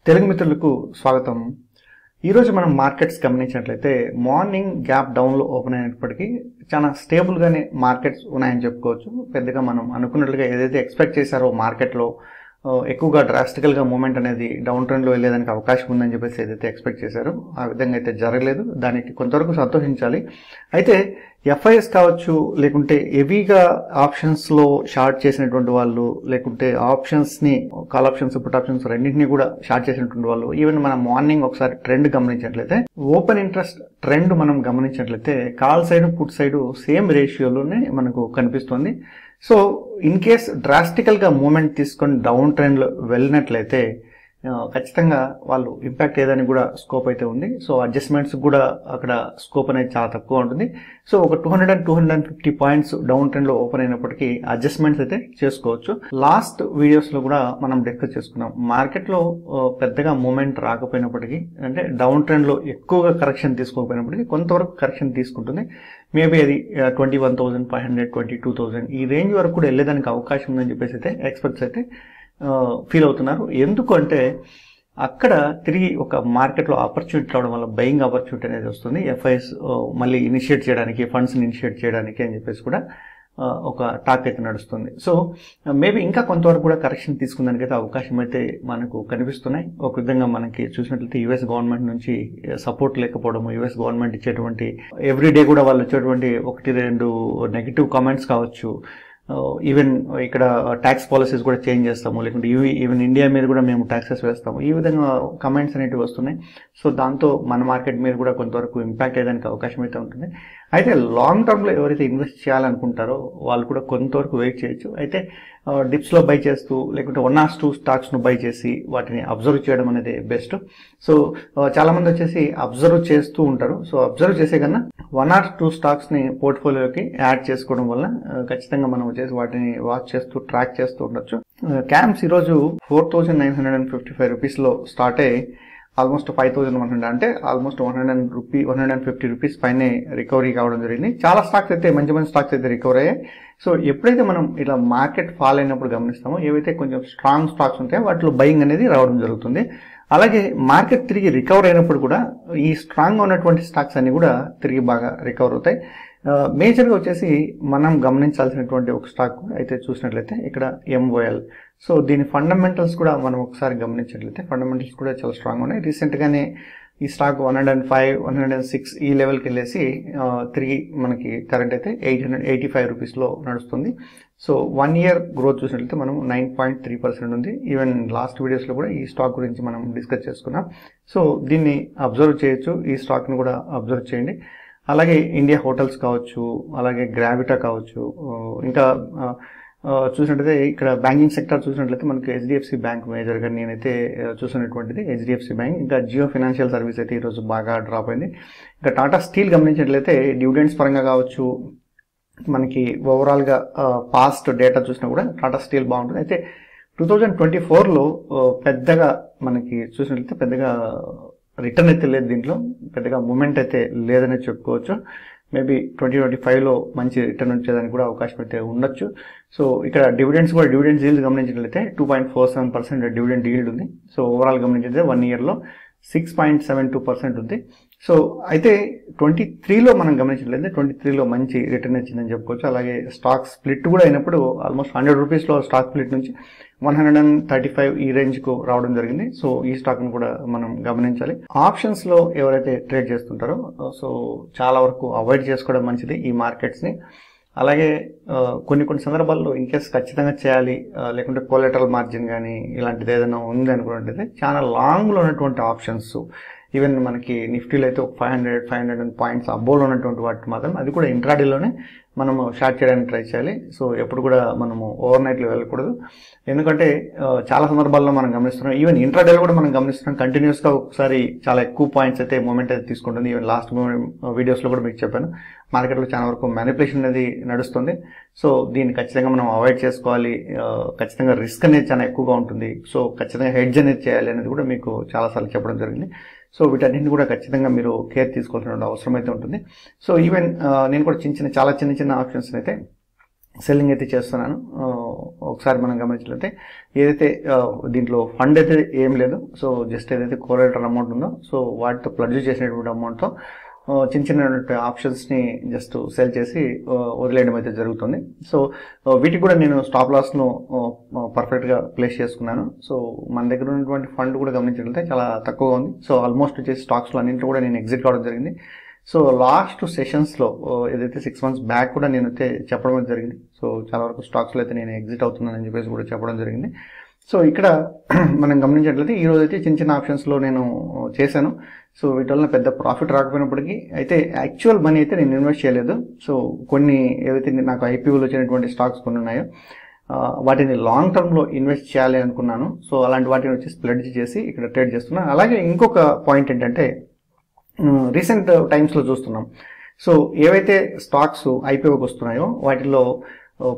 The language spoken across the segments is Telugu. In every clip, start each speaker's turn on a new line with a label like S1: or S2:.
S1: తెలుగు మిత్రులకు స్వాగతం. ఈరోజు మనం మార్కెట్స్ గమనించినట్లయితే మార్నింగ్ గ్యాప్ డౌన్లో ఓపెన్ అయినప్పటికీ చాలా స్టేబుల్గానే మార్కెట్స్ ఉన్నాయని చెప్పుకోవచ్చు. పెద్దగా మనం అనుకున్నట్లుగా ఏదైతే ఎక్స్పెక్ట్ చేశారో మార్కెట్లో ఎక్కువగా డ్రాస్టికల్గా మూమెంట్ అనేది డౌన్ ట్రెండ్లో వెళ్ళేదానికి అవకాశం ఉందని చెప్పేసి ఏదైతే ఎక్స్పెక్ట్ చేశారో ఆ విధంగా అయితే జరగలేదు. దానికి కొంతవరకు సంతోషించాలి. అయితే ఎఫ్ఐఎస్ కావచ్చు, లేకుంటే హెవీగా ఆప్షన్స్లో షార్ట్ చేసినటువంటి వాళ్ళు, లేకుంటే ఆప్షన్స్ని కాల్ ఆప్షన్స్ పుట్ ఆప్షన్స్ రెండింటినీ కూడా షార్ట్ చేసినటువంటి వాళ్ళు, ఈవెన్ మనం మార్నింగ్ ఒకసారి ట్రెండ్ గమనించినట్లయితే ఓపెన్ ఇంట్రెస్ట్ ట్రెండ్ మనం గమనించినట్లయితే call side put side same రేషియోలోనే మనకు కనిపిస్తుంది. సో ఇన్ కేస్ డ్రాస్టికల్గా మూమెంట్ తీసుకొని డౌన్ ట్రెండ్లో వెళ్ళినట్లయితే ఖచ్చితంగా వాళ్ళు ఇంపాక్ట్ ఏదని కూడా స్కోప్ అయితే ఉంది. సో అడ్జస్ట్మెంట్స్ కూడా అక్కడ స్కోప్ అనేది చాలా తక్కువ ఉంటుంది. సో ఒక 200-250 పాయింట్స్ డౌన్ ట్రెండ్లో ఓపెన్ అయినప్పటికీ అడ్జస్ట్మెంట్స్ అయితే చేసుకోవచ్చు. లాస్ట్ వీడియోస్లో కూడా మనం డిస్కస్ చేసుకున్నాం. మార్కెట్లో పెద్దగా మూమెంట్ రాకపోయినప్పటికీ, అంటే డౌన్ ట్రెండ్లో ఎక్కువగా కరెక్షన్ తీసుకోకపోయినప్పటికీ కొంతవరకు కరెక్షన్ తీసుకుంటుంది. మేబీ అది 21,500, 22,000 ఈ రేంజ్ వరకు కూడా వెళ్ళేదానికి అవకాశం ఉందని చెప్పేసి అయితే ఎక్స్పర్ట్స్ అయితే ఫీల్ అవుతున్నారు. ఎందుకు అంటే అక్కడ తిరిగి ఒక మార్కెట్లో ఆపర్చునిటీ రావడం వల్ల బయింగ్ ఆపర్చునిటీ అనేది వస్తుంది. ఎఫ్ఐఎస్ మళ్ళీ ఇనిషియేట్ చేయడానికి, ఫండ్స్ని ఇనిషియేట్ చేయడానికి అని చెప్పేసి కూడా ఒక టాక్ అయితే నడుస్తుంది. సో మేబీ ఇంకా కొంతవరకు కూడా కరెక్షన్ తీసుకునేందుకైతే అవకాశం అయితే మనకు కనిపిస్తున్నాయి. ఒక విధంగా మనకి చూసినట్లయితే యుఎస్ గవర్నమెంట్ నుంచి సపోర్ట్ లేకపోవడం, యుఎస్ గవర్నమెంట్ ఇచ్చేటువంటి ఎవ్రీడే కూడా వాళ్ళు వచ్చేటువంటి 1-2 నెగిటివ్ కామెంట్స్ కావచ్చు, ఈవెన్ ఇక్కడ ట్యాక్స్ పాలసీస్ కూడా చేంజ్ చేస్తాము, లేకుంటే ఈవెన్ ఇండియా మీద కూడా మేము ట్యాక్సెస్ వేస్తాము, ఈ విధంగా కమెంట్స్ అనేవి వస్తున్నాయి. సో దాంతో మన మార్కెట్ మీద కూడా కొంతవరకు ఇంపాక్ట్ అయ్యేదానికి అవకాశం అయితే ఉంటుంది. అయితే లాంగ్ టర్మ్లో ఎవరైతే ఇన్వెస్ట్ చేయాలనుకుంటారో వాళ్ళు కూడా కొంతవరకు వెయిట్ చేయొచ్చు. అయితే డిప్స్లో బై చేస్తూ, లేకుంటే 1 or 2 స్టాక్స్ను బై చేసి వాటిని అబ్జర్వ్ చేయడం అనేది బెస్ట్. సో చాలామంది వచ్చేసి అబ్జర్వ్ చేస్తూ ఉంటారు. సో అబ్జర్వ్ చేసే కన్నా 1 or 2 స్టాక్స్ని పోర్ట్ఫోలియోకి యాడ్ చేసుకోవడం వల్ల ఖచ్చితంగా మనం వచ్చేసి వాటిని వాచ్ చేస్తూ ట్రాక్ చేస్తూ ఉండొచ్చు. క్యామ్స్ ఈరోజు 4,955 రూపీస్లో స్టార్ట్ అయ్యి ఆల్మోస్ట్ 5,100, అంటే ఆల్మోస్ట్ 150 రూపీస్ పైనే రికవరీ కావడం జరిగింది. చాలా స్టాక్స్ అయితే మంచి స్టాక్స్ అయితే రికవర్ అయ్యాయి. సో ఎప్పుడైతే మనం ఇలా మార్కెట్ ఫాల్ అయినప్పుడు గమనిస్తామో ఏవైతే కొంచెం స్ట్రాంగ్ స్టాక్స్ ఉంటాయో వాటిలో బయింగ్ అనేది రావడం జరుగుతుంది. అలాగే మార్కెట్ తిరిగి రికవర్ అయినప్పుడు కూడా ఈ స్ట్రాంగ్గా ఉన్నటువంటి స్టాక్స్ అన్ని కూడా తిరిగి బాగా రికవర్ అవుతాయి. మేజర్గా వచ్చేసి మనం గమనించాల్సినటువంటి ఒక స్టాక్ అయితే చూసినట్లయితే ఇక్కడ MOL. సో దీని ఫండమెంటల్స్ కూడా మనం ఒకసారి గమనించినట్లయితే ఫండమెంటల్స్ కూడా చాలా స్ట్రాంగ్ ఉన్నాయి. రీసెంట్గానే ఈ స్టాక్ 105, 106 ఈ లెవెల్కి వెళ్ళేసి తిరిగి మనకి కరెంట్ అయితే 885 రూపీస్లో నడుస్తుంది. సో 1 year గ్రోత్ చూసినట్లయితే మనం 9.3% ఉంది. ఈవెన్ లాస్ట్ వీడియోస్లో కూడా ఈ స్టాక్ గురించి మనం డిస్కస్ చేసుకున్నాం. సో దీన్ని అబ్జర్వ్ చేయొచ్చు, ఈ స్టాక్ని కూడా అబ్జర్వ్ చేయండి. అలాగే ఇండియా హోటల్స్ కావచ్చు, అలాగే గ్రావిటా కావచ్చు, ఇంకా చూసినట్లయితే ఇక్కడ బ్యాంకింగ్ సెక్టర్ చూసినట్లయితే మనకి HDFC బ్యాంక్ మేజర్గా నేనైతే చూసినటువంటిది HDFC బ్యాంక్. ఇంకా జియో ఫైనాన్షియల్ సర్వీస్ అయితే ఈరోజు బాగా డ్రాప్ అయింది. ఇంకా టాటా స్టీల్ గమనించినట్లయితే డివిడెండ్స్ పరంగా కావచ్చు, మనకి ఓవరాల్గా పాస్ట్ డేటా చూసినా కూడా టాటా స్టీల్ బాగుంటుంది. అయితే 2024లో పెద్దగా మనకి చూసినట్లయితే పెద్దగా రిటర్న్ అయితే లేదు, దీంట్లో పెద్దగా మూమెంట్ అయితే లేదని చెప్పుకోవచ్చు. మేబీ 2025లో మంచి రిటర్న్ వచ్చేదానికి కూడా అవకాశం అయితే ఉండొచ్చు. సో ఇక్కడ డివిడెండ్స్ ఈల్డ్ గమనించినట్లయితే 2.47% డివిడెండ్ ఈల్డ్ ఉంది. సో ఓవరాల్ గమనించితే 1 yearలో 6.72% ఉంది. సో అయితే 23లో మనం గమనించినట్లయితే 23లో మంచి రిటర్న్ వచ్చిందని చెప్పుకోవచ్చు. అలాగే స్టాక్ స్ప్లిట్ కూడా అయినప్పుడు ఆల్మోస్ట్ 100 రూపీస్లో స్టాక్ స్ప్లిట్ నుంచి 135 ఈ రేంజ్కు రావడం జరిగింది. సో ఈ స్టాక్ను కూడా మనం గమనించాలి. ఆప్షన్స్లో ఎవరైతే ట్రేడ్ చేస్తుంటారో సో చాలా వరకు అవాయిడ్ చేసుకోవడం మంచిది ఈ మార్కెట్స్ని. అలాగే కొన్ని సందర్భాల్లో ఇన్కేస్ ఖచ్చితంగా చేయాలి, లేకుంటే కొలెటరల్ మార్జిన్ కానీ ఇలాంటిది ఏదైనా ఉంది అనుకున్నట్టయితే చాలా లాంగ్లో ఉన్నటువంటి ఆప్షన్స్, ఈవెన్ మనకి నిఫ్టీలో అయితే ఒక 500 పాయింట్స్ అబోవ్లో ఉన్నటువంటి వాటి మాత్రం అది కూడా ఇంట్రాడేలోనే మనము షార్ట్ చేయడానికి ట్రై చేయాలి. సో ఎప్పుడు కూడా మనము ఓవర్ నైట్లో వెళ్ళకూడదు. ఎందుకంటే చాలా సందర్భాల్లో మనం గమనిస్తున్నాం, ఈవెన్ ఇంట్రాడేలో కూడా మనం గమనిస్తున్నాం కంటిన్యూస్గా ఒకసారి చాలా ఎక్కువ పాయింట్స్ అయితే మూమెంట్ అయితే తీసుకుంటుంది. ఈవెన్ లాస్ట్ వీడియోస్లో కూడా మీకు చెప్పాను, మార్కెట్లో చాలా వరకు మ్యానిపులేషన్ అనేది నడుస్తుంది. సో దీన్ని ఖచ్చితంగా మనం అవాయిడ్ చేసుకోవాలి. ఖచ్చితంగా రిస్క్ అనేది చాలా ఎక్కువగా ఉంటుంది. సో ఖచ్చితంగా హెడ్జ్ అనేది చేయాలి అనేది కూడా మీకు చాలాసార్లు చెప్పడం జరిగింది. సో వీటన్నింటిని కూడా ఖచ్చితంగా మీరు కేర్ తీసుకోవాల్సిన అవసరం అయితే ఉంటుంది. సో ఈవెన్ నేను కూడా చాలా చిన్న ఆప్షన్స్ అయితే సెల్లింగ్ అయితే చేస్తున్నాను. ఒకసారి మనం గమనించినట్లయితే ఏదైతే దీంట్లో ఫండ్ అయితే ఏం లేదు. సో జస్ట్ ఏదైతే కోలేటరల్ అమౌంట్ ఉందో సో వాటితో ప్లడ్జ్ చేసినటువంటి అమౌంట్తో చిన్న చిన్న ఆప్షన్స్ని జస్ట్ సెల్ చేసి వదిలేయడం అయితే జరుగుతుంది. సో వీటికి కూడా నేను స్టాప్ లాస్ను పర్ఫెక్ట్గా ప్లేస్ చేసుకున్నాను. సో మన దగ్గర ఉన్నటువంటి ఫండ్ కూడా గమనించినట్లయితే చాలా తక్కువగా ఉంది. సో ఆల్మోస్ట్ వచ్చేసి స్టాక్స్లో అన్నింటిలో కూడా నేను ఎగ్జిట్ కావడం జరిగింది. సో లాస్ట్ సెషన్స్లో ఏదైతే 6 months బ్యాక్ కూడా నేను అయితే చెప్పడం జరిగింది. సో చాలా వరకు స్టాక్స్లో అయితే నేను ఎగ్జిట్ అవుతున్నానని చెప్పేసి కూడా చెప్పడం జరిగింది. సో ఇక్కడ మనం గమనించినట్లయితే ఈరోజు అయితే చిన్న చిన్న ఆప్షన్స్లో నేను చేశాను. సో వీటి వల్ల పెద్ద ప్రాఫిట్ రాకపోయినప్పటికీ అయితే యాక్చువల్ మనీ అయితే నేను ఇన్వెస్ట్ చేయలేదు. సో కొన్ని ఏవైతే నాకు ఐపీఓలో వచ్చినటువంటి స్టాక్స్ కొన్ని ఉన్నాయో వాటిని లాంగ్ టర్మ్లో ఇన్వెస్ట్ చేయాలి అనుకున్నాను. సో అలాంటి వాటిని వచ్చి స్ప్లెడ్జ్ చేసి ఇక్కడ ట్రేడ్ చేస్తున్నాను. అలాగే ఇంకొక పాయింట్ ఏంటంటే రీసెంట్ టైమ్స్లో చూస్తున్నాం. సో ఏవైతే స్టాక్స్ ఐపీఓకి వస్తున్నాయో వాటిలో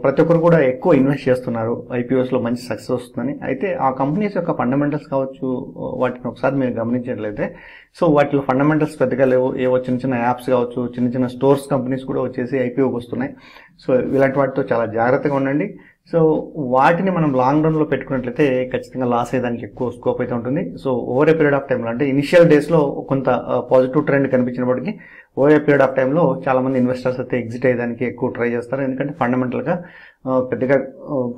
S1: ప్రతి ఒక్కరు కూడా ఎక్కువ ఇన్వెస్ట్ చేస్తున్నారు. ఐపీఓస్లో మంచి సక్సెస్ వస్తుందని. అయితే ఆ కంపెనీస్ యొక్క ఫండమెంటల్స్ కావచ్చు వాటిని ఒకసారి మీరు గమనించినట్లయితే సో వాటిలో ఫండమెంటల్స్ పెద్దగా లేవు. ఏవో చిన్న చిన్న యాప్స్ కావచ్చు, చిన్న చిన్న స్టోర్స్ కంపెనీస్ కూడా వచ్చేసి ఐపీఓకి వస్తున్నాయి. సో ఇలాంటి వాటితో చాలా జాగ్రత్తగా ఉండండి. సో వాటిని మనం లాంగ్ రన్లో పెట్టుకున్నట్లయితే ఖచ్చితంగా లాస్ అయ్యేదానికి ఎక్కువ స్కోప్ అయితే ఉంటుంది. So over a period of టైంలో అంటే ఇనిషియల్ డేస్లో కొంత పాజిటివ్ ట్రెండ్ కనిపించినప్పటికీ ఓవర్ ఏ పీరియడ్ ఆఫ్ టైంలో చాలా మంది ఇన్వెస్టర్స్ అయితే ఎగ్జిట్ అయ్యేదానికి ఎక్కువ ట్రై చేస్తారు. ఎందుకంటే ఫండమెంటల్గా పెద్దగా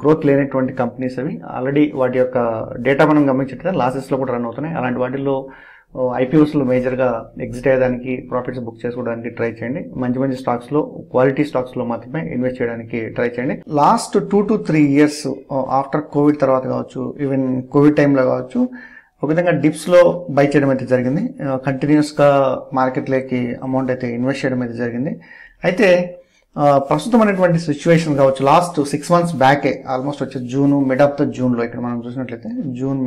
S1: గ్రోత్ లేనటువంటి కంపెనీస్ అవి. ఆల్రెడీ వాటి యొక్క డేటా మనం గమనించినట్లయితే లాసెస్లో కూడా రన్ అవుతున్నాయి. అలాంటి వాటిల్లో ఐపీఓస్లో మేజర్గా ఎగ్జిట్ అయ్యేదానికి ప్రాఫిట్స్ బుక్ చేసుకోవడానికి ట్రై చేయండి. మంచి మంచి స్టాక్స్లో క్వాలిటీ స్టాక్స్లో మాత్రమే ఇన్వెస్ట్ చేయడానికి ట్రై చేయండి. Last 2 to 3 years after Covid తర్వాత కావచ్చు, ఈవెన్ కోవిడ్ టైంలో కావచ్చు, ఒక విధంగా డిప్స్లో బై చేయడం అయితే జరిగింది. కంటిన్యూస్గా మార్కెట్లోకి అమౌంట్ అయితే ఇన్వెస్ట్ చేయడం అయితే జరిగింది. అయితే ప్రస్తుతం అనేటువంటి సిచ్యువేషన్ కావచ్చు లాస్ట్ 6 months బ్యాకే ఆల్మోస్ట్ వచ్చే మిడ్ ఆఫ్ ద జూన్లో ఇక్కడ మనం చూసినట్లయితే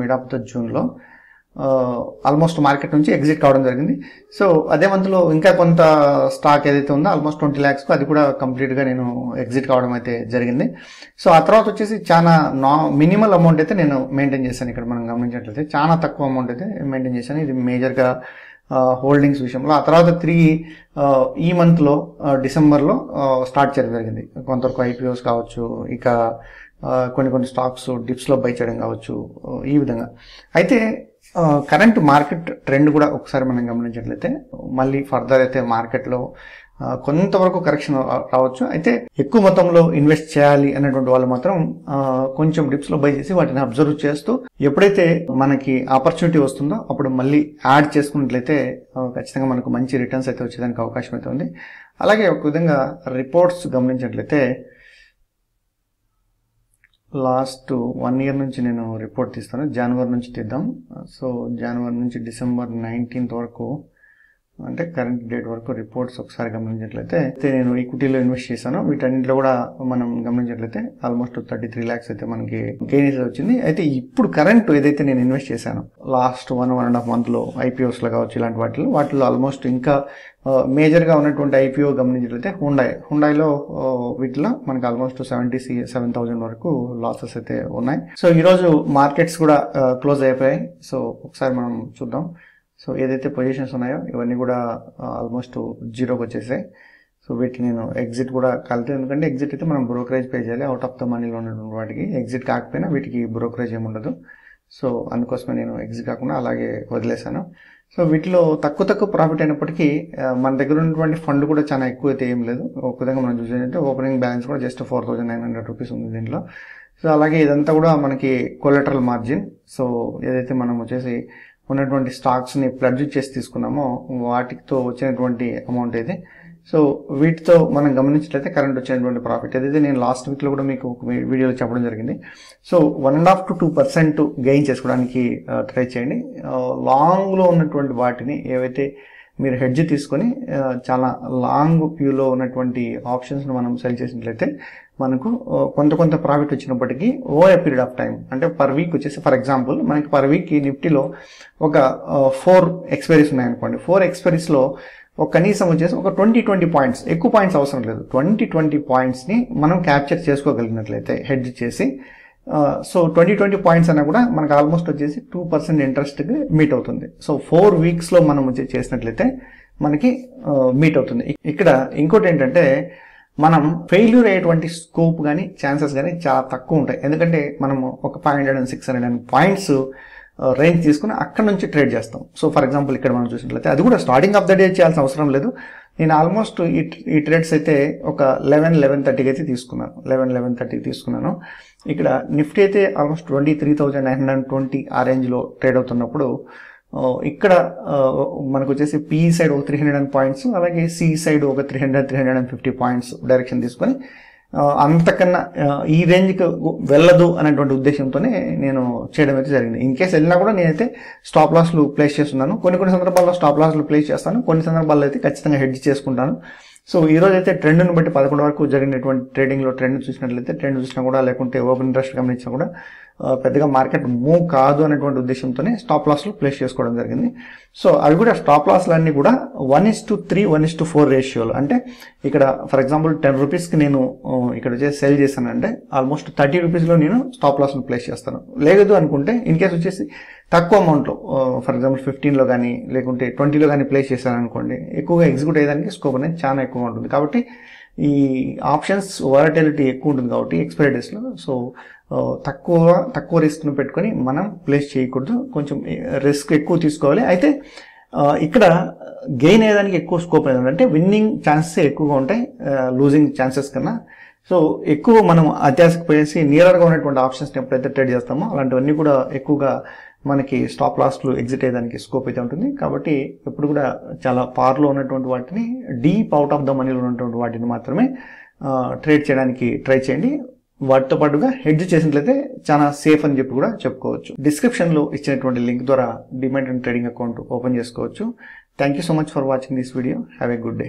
S1: మిడ్ ఆఫ్ ద జూన్లో ఆల్మోస్ట్ మార్కెట్ నుంచి ఎగ్జిట్ కావడం జరిగింది. సో అదే మంత్లో ఇంకా కొంత స్టాక్ ఏదైతే ఉందో ఆల్మోస్ట్ 20 lakhs అది కూడా కంప్లీట్గా నేను ఎగ్జిట్ కావడం అయితే జరిగింది. సో ఆ తర్వాత వచ్చేసి చాలా మినిమల్ అమౌంట్ అయితే నేను మెయింటైన్ చేశాను. ఇక్కడ మనం గమనించినట్లయితే చాలా తక్కువ అమౌంట్ అయితే మెయింటైన్ చేశాను. ఇది మేజర్గా హోల్డింగ్స్ విషయంలో. ఆ తర్వాత ఈ మంత్లో డిసెంబర్లో స్టార్ట్ చేయడం జరిగింది. కొంతవరకు ఐపీఓస్ కావచ్చు, ఇక కొన్ని స్టాక్స్ డిప్స్లో బై చేయడం కావచ్చు, ఈ విధంగా. అయితే కరెంట్ మార్కెట్ ట్రెండ్ కూడా ఒకసారి మనం గమనించినట్లయితే మళ్ళీ ఫర్దర్ అయితే మార్కెట్లో కొంతవరకు కరెక్షన్ రావచ్చు. అయితే ఎక్కువ మొత్తంలో ఇన్వెస్ట్ చేయాలి అనేటువంటి వాళ్ళు మాత్రం కొంచెం డిప్స్లో బై చేసి వాటిని అబ్జర్వ్ చేస్తూ ఎప్పుడైతే మనకి ఆపర్చునిటీ వస్తుందో అప్పుడు మళ్ళీ యాడ్ చేసుకున్నట్లయితే ఖచ్చితంగా మనకు మంచి రిటర్న్స్ అయితే వచ్చేదానికి అవకాశం అయితే ఉంది. అలాగే ఒక విధంగా రిపోర్ట్స్ గమనించినట్లయితే లాస్ట్ 1 year నుంచి నేను రిపోర్ట్ తీస్తాను. జనవరి నుంచి తీద్దాం. సో జనవరి నుంచి డిసెంబర్ 19th వరకు అంటే కరెంట్ డేట్ వరకు రిపోర్ట్స్ ఒకసారి గమనించినట్లయితే నేను ఈక్విటీలో ఇన్వెస్ట్ చేశాను. వీటన్నింటిలో కూడా మనం గమనించినట్లయితే ఆల్మోస్ట్ 33 lakhs అయితే మనకి గెయిన్ అయితే వచ్చింది. అయితే ఇప్పుడు కరెంట్ ఏదైతే నేను ఇన్వెస్ట్ చేశాను లాస్ట్ 1.5 monthలో ఐపీఓస్లో కావచ్చు ఇలాంటి వాటిలో ఆల్మోస్ట్ ఇంకా మేజర్గా ఉన్నటువంటి ఐపీఓ గమనించినట్లయితే హుండాయిలో వీటిలో మనకి ఆల్మోస్ట్ 77,000 వరకు లాసెస్ అయితే ఉన్నాయి. సో ఈరోజు మార్కెట్స్ కూడా క్లోజ్ అయిపోయాయి. సో ఒకసారి మనం చూద్దాం. సో ఏదైతే పొజిషన్స్ ఉన్నాయో ఇవన్నీ కూడా ఆల్మోస్ట్ జీరోకి వచ్చేసాయి. సో వీటికి నేను ఎగ్జిట్ కూడా కలితే, ఎందుకంటే ఎగ్జిట్ అయితే మనం బ్రోకరేజ్ పే చేయాలి. అవుట్ ఆఫ్ ద మనీలో ఉన్నటువంటి వాటికి ఎగ్జిట్ కాకపోయినా వీటికి బ్రోకరేజ్ ఏముండదు. సో అందుకోసమే నేను ఎగ్జిట్ కాకుండా అలాగే వదిలేశాను. సో వీటిలో తక్కువ ప్రాఫిట్ అయినప్పటికీ మన దగ్గర ఉన్నటువంటి ఫండ్ కూడా చాలా ఎక్కువ అయితే ఏం లేదు. ఒక విధంగా మనం చూసేదంటే ఓపెనింగ్ బ్యాలెన్స్ కూడా జస్ట్ 4,900 rupees ఉంది దీంట్లో. సో అలాగే ఇదంతా కూడా మనకి కొలెటరల్ మార్జిన్. సో ఏదైతే మనం వచ్చేసి ఉన్నటువంటి స్టాక్స్ని ప్లడ్జ్ చేసి తీసుకున్నామో వాటితో వచ్చినటువంటి అమౌంట్ అయితే. సో వీటితో మనం గమనించినట్లయితే కరెంట్ వచ్చినటువంటి ప్రాఫిట్ ఏదైతే నేను లాస్ట్ వీక్లో కూడా మీకు ఒక వీడియోలో చెప్పడం జరిగింది. సో 1.5 to 2% గెయిన్ చేసుకోవడానికి ట్రై చేయండి. లాంగ్లో ఉన్నటువంటి వాటిని ఏవైతే మీరు హెడ్జ్ తీసుకొని చాలా లాంగ్ వ్యూలో ఉన్నటువంటి ఆప్షన్స్ను మనం సెల్ చేసినట్లయితే మనకు కొంత ప్రాఫిట్ వచ్చినప్పటికీ over a period of time అంటే పర్ వీక్ వచ్చేసి ఫర్ ఎగ్జాంపుల్ మనకి పర్ వీక్ నిఫ్టీలో ఒక 4 ఎక్స్పైరీస్ ఉన్నాయనుకోండి. 4 ఎక్స్పైరీస్లో ఒక కనీసం వచ్చేసి ఒక 20 పాయింట్స్, ఎక్కువ పాయింట్స్ అవసరం లేదు, 20 పాయింట్స్ని మనం క్యాప్చర్ చేసుకోగలిగినట్లయితే హెడ్జ్ చేసి, సో 20 పాయింట్స్ అన్నా కూడా మనకు ఆల్మోస్ట్ వచ్చేసి 2% ఇంట్రెస్ట్కి మీట్ అవుతుంది. సో 4 weeksలో మనం చేసినట్లయితే మనకి మీట్ అవుతుంది. ఇక్కడ ఇంకోటి ఏంటంటే మనం ఫెయిల్యూర్ అయ్యేటువంటి స్కోప్ కానీ ఛాన్సెస్ కానీ చాలా తక్కువ ఉంటాయి. ఎందుకంటే మనము ఒక 500 and 600 పాయింట్స్ రేంజ్ తీసుకుని అక్కడ నుంచి ట్రేడ్ చేస్తాం. సో ఫర్ ఎగ్జాంపుల్ ఇక్కడ మనం చూసినట్లయితే అది కూడా స్టార్టింగ్ ఆఫ్ ద డే చేయాల్సిన అవసరం లేదు. నేను ఆల్మోస్ట్ ఈ ట్రేడ్స్ అయితే ఒక 11:30కి అయితే తీసుకున్నాను. 11:30కి తీసుకున్నాను. ఇక్కడ నిఫ్టీ అయితే ఆల్మోస్ట్ 23,920 ఆ రేంజ్లో ట్రేడ్ అవుతున్నప్పుడు ఇక్కడ మనకు వచ్చేసి పి సైడ్ ఒక 300 పాయింట్స్, అలాగే సి సైడ్ ఒక 300-350 పాయింట్స్ డైరెక్షన్ తీసుకొని అంతకన్నా ఈ రేంజ్కి వెళ్ళదు అనేటువంటి ఉద్దేశంతోనే నేను చేయడం అయితే జరిగింది. ఇన్ కేసు వెళ్ళినా కూడా నేనైతే స్టాప్ లాస్లు ప్లేస్ చేస్తున్నాను. కొన్ని సందర్భాల్లో స్టాప్ లాస్లు ప్లేస్ చేస్తాను, కొన్ని సందర్భాల్లో అయితే ఖచ్చితంగా హెడ్జ్ చేసుకుంటాను. సో ఈ రోజు అయితే ట్రెండ్ను బట్టి 11 వరకు జరిగినటువంటి ట్రేడింగ్లో ట్రెండ్ చూసినట్లయితే, ట్రెండ్ చూసినా కూడా లేకుంటే ఓపెన్ ఇంట్రెస్ట్ గమనించినా కూడా పెద్దగా మార్కెట్ మూవ్ కాదు అనేటువంటి ఉద్దేశంతోనే స్టాప్ లాస్లు ప్లేస్ చేసుకోవడం జరిగింది. సో అవి కూడా స్టాప్ లాస్లు అన్నీ కూడా 1:3, 1:4 రేషియోలు. అంటే ఇక్కడ ఫర్ ఎగ్జాంపుల్ 10 రూపీస్కి నేను ఇక్కడ వచ్చేసి సెల్ చేశానంటే ఆల్మోస్ట్ 30 రూపీస్లో నేను స్టాప్ లాస్ను ప్లేస్ చేస్తాను. లేదు అనుకుంటే ఇన్ కేసు వచ్చేసి తక్కువ అమౌంట్లో ఫర్ ఎగ్జాంపుల్ 15లో కానీ లేకుంటే 20లో కానీ ప్లేస్ చేశాను అనుకోండి, ఎక్కువగా ఎగ్జిక్యూట్ అయ్యేదానికి స్కోప్ అనేది చాలా ఎక్కువ ఉంటుంది. కాబట్టి ఈ ఆప్షన్స్ వాలటిలిటీ ఎక్కువ ఉంటుంది కాబట్టి ఎక్స్పైరీ డేస్లో సో తక్కువ రిస్క్ను పెట్టుకొని మనం ప్లేస్ చేయకూడదు, కొంచెం రిస్క్ ఎక్కువ తీసుకోవాలి. అయితే ఇక్కడ గెయిన్ అయ్యేదానికి ఎక్కువ స్కోప్ ఏంటంటే విన్నింగ్ ఛాన్సెస్ ఎక్కువగా ఉంటాయి లూజింగ్ ఛాన్సెస్ కన్నా. సో ఎక్కువ మనం అత్యాశకు పోయేసి నియర్గా ఉన్నటువంటి ఆప్షన్స్ని ఎప్పుడైతే ట్రేడ్ చేస్తామో అలాంటివన్నీ కూడా ఎక్కువగా మనకి స్టాప్ లాస్లు ఎగ్జిట్ అయ్యేదానికి స్కోప్ అయితే ఉంటుంది. కాబట్టి ఎప్పుడు కూడా చాలా పార్లో ఉన్నటువంటి వాటిని, డీప్ అవుట్ ఆఫ్ ద మనీలో ఉన్నటువంటి వాటిని మాత్రమే ట్రేడ్ చేయడానికి ట్రై చేయండి. వాటితో పాటుగా హెడ్జ్ చేసినట్లయితే చాలా సేఫ్ అని చెప్పి కూడా చెప్పుకోవచ్చు. డిస్క్రిప్షన్లో ఇచ్చినటువంటి లింక్ ద్వారా demat and trading account open చేసుకోవచ్చు. Thank you so much for watching this video. Have a good day.